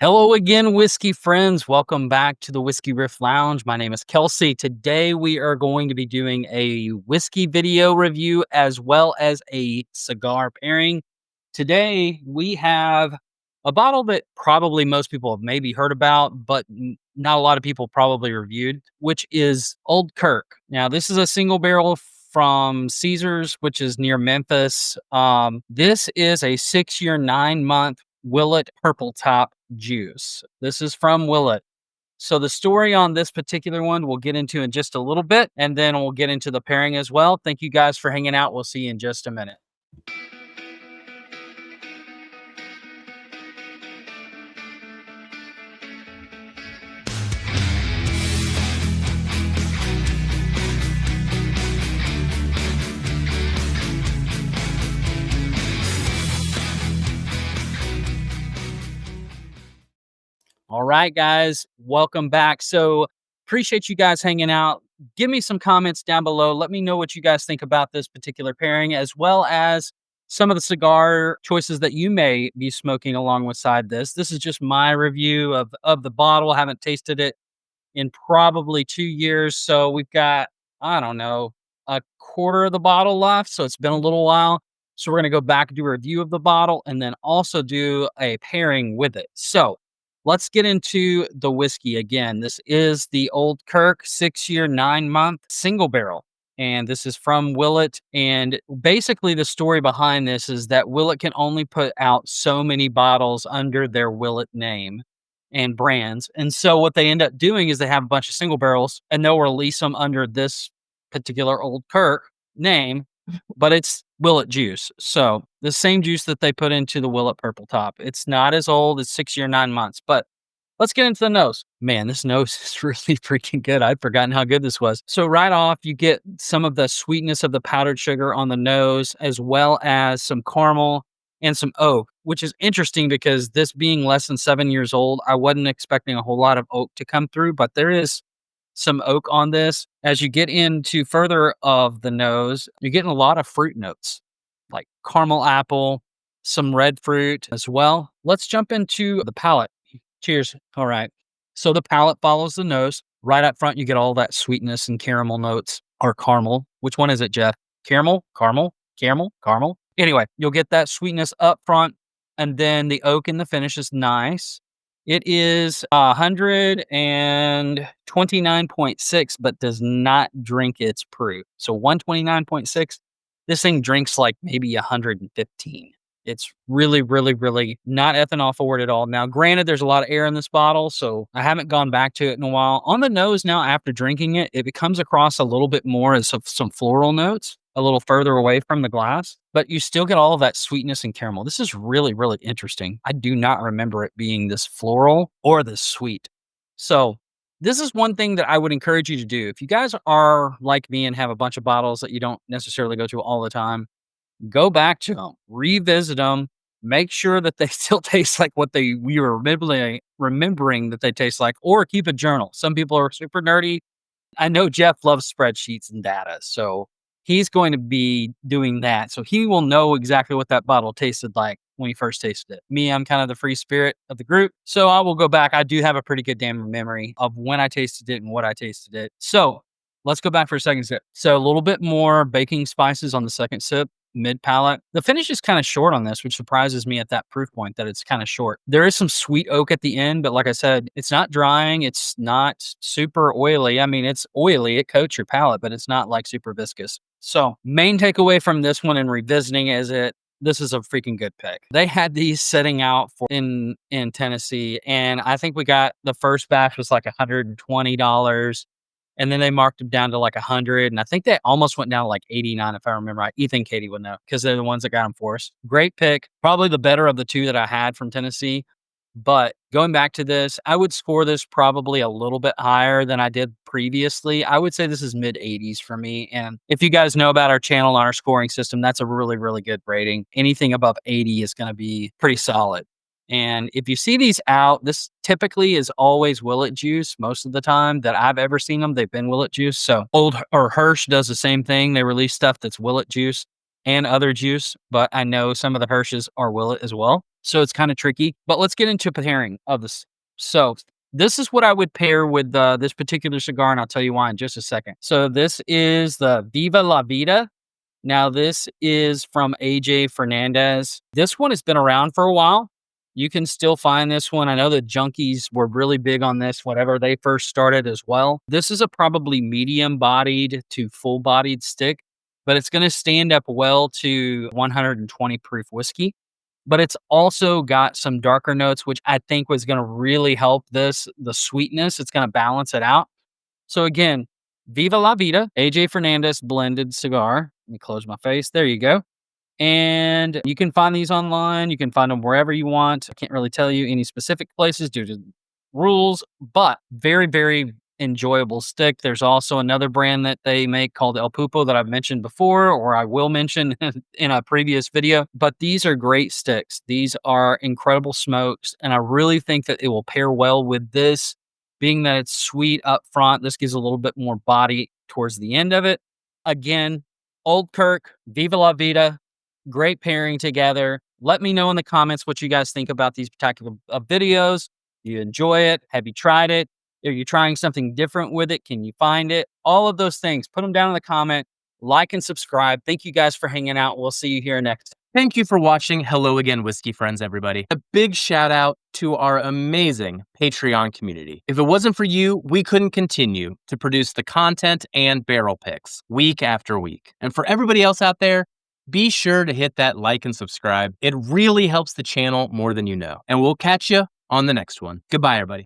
Hello again, whiskey friends. Welcome back to the Whiskey Riff Lounge. My name is Kelsey. Today we are going to be doing a whiskey video review as well as a cigar pairing. Today we have a bottle that probably most people have maybe heard about, but not a lot of people probably reviewed, which is Old Kirk. Now, this is a single barrel from Caesars, which is near Memphis. This is a 6-year, 9-month Willett Purple Top juice. This is from Willett. So the story on this particular one we'll get into in just a little bit, and then we'll get into the pairing as well. Thank you guys for hanging out. We'll see you in just a minute. All right, guys, welcome back. So appreciate you guys hanging out. Give me some comments down below. Let me know what you guys think about this particular pairing, as well as some of the cigar choices that you may be smoking along with side this. This is just my review of the bottle. Haven't tasted it in probably 2 years. So we've got, I don't know, a quarter of the bottle left. So it's been a little while. So we're going to go back and do a review of the bottle and then also do a pairing with it. So let's get into the whiskey again. This is the Old Kirk 6-year, 9-month single barrel. And this is from Willett. And basically, the story behind this is that Willett can only put out so many bottles under their Willett name and brands. And so, what they end up doing is they have a bunch of single barrels and they'll release them under this particular Old Kirk name, but it's Willett juice. So the same juice that they put into the Willett Purple Top. It's not as old. It's 6-year, 9 months. But let's get into the nose. Man, this nose is really freaking good. I'd forgotten how good this was. So right off, you get some of the sweetness of the powdered sugar on the nose, as well as some caramel and some oak, which is interesting because this being less than 7 years old, I wasn't expecting a whole lot of oak to come through, but there is some oak on this. As you get into further of the nose, you're getting a lot of fruit notes like caramel apple, some red fruit as well. Let's jump into the palate. Cheers. All right. So the palate follows the nose. Right up front, you get all that sweetness and caramel notes, or caramel. Which one is it, Jeff? Caramel, caramel, caramel, caramel. Anyway, you'll get that sweetness up front, and then the oak in the finish is nice. It is 129.6, but does not drink its proof. So 129.6, this thing drinks like maybe 115. It's really, really, really not ethanol forward at all. Now, granted, there's a lot of air in this bottle, so I haven't gone back to it in a while. On the nose now, after drinking it, it comes across a little bit more as some floral notes, a little further away from the glass, but you still get all of that sweetness and caramel. This is really, really interesting. I do not remember it being this floral or this sweet. So this is one thing that I would encourage you to do. If you guys are like me and have a bunch of bottles that you don't necessarily go to all the time, go back to them, revisit them, make sure that they still taste like what we were remembering that they taste like, or keep a journal. Some people are super nerdy. I know Jeff loves spreadsheets and data, so he's going to be doing that. So he will know exactly what that bottle tasted like when he first tasted it. Me, I'm kind of the free spirit of the group, so I will go back. I do have a pretty good damn memory of when I tasted it and what I tasted it. So let's go back for a second sip. So a little bit more baking spices on the second sip. Mid palate. The finish is kind of short on this, which surprises me at that proof point that it's kind of short. There is some sweet oak at the end, but like I said, it's not drying. It's not super oily. I mean, it's oily. It coats your palate, but it's not like super viscous. So main takeaway from this one and revisiting is this is a freaking good pick. They had these setting out for in Tennessee, and I think we got the first batch was like $120. And then they marked them down to like 100. And I think they almost went down to like 89, if I remember right. Ethan Katie would know because they're the ones that got them for us. Great pick. Probably the better of the two that I had from Tennessee. But going back to this, I would score this probably a little bit higher than I did previously. I would say this is mid 80s for me. And if you guys know about our channel and our scoring system, that's a really, really good rating. Anything above 80 is going to be pretty solid. And if you see these out, this typically is always Willett juice. Most of the time that I've ever seen them, they've been Willett juice. So Hirsch does the same thing. They release stuff that's Willett juice and other juice, but I know some of the Hirsches are Willett as well. So it's kind of tricky, but let's get into pairing of this. So this is what I would pair with this particular cigar, and I'll tell you why in just a second. So this is the Viva La Vida. Now this is from AJ Fernandez. This one has been around for a while. You can still find this one. I know the junkies were really big on this whenever they first started as well. This is a probably medium bodied to full bodied stick, but it's going to stand up well to 120 proof whiskey. But it's also got some darker notes, which I think was going to really help this, the sweetness. It's going to balance it out. So again, Viva La Vida, AJ Fernandez blended cigar. Let me close my face. There you go. And you can find these online. You can find them wherever you want. I can't really tell you any specific places due to rules, but very, very enjoyable stick. There's also another brand that they make called El Pupo that I've mentioned before, or I will mention in a previous video. But these are great sticks. These are incredible smokes. And I really think that it will pair well with this, being that it's sweet up front. This gives a little bit more body towards the end of it. Again, Old Kirk, Viva La Vida. Great pairing together. Let me know in the comments what you guys think about these particular videos. Do you enjoy it? Have you tried it? Are you trying something different with it? Can you find it? All of those things. Put them down in the comment. Like and subscribe. Thank you guys for hanging out. We'll see you here next. Thank you for watching Hello Again, Whiskey Friends, everybody. A big shout out to our amazing Patreon community. If it wasn't for you, we couldn't continue to produce the content and barrel picks week after week. And for everybody else out there, be sure to hit that like and subscribe. It really helps the channel more than you know. And we'll catch you on the next one. Goodbye, everybody.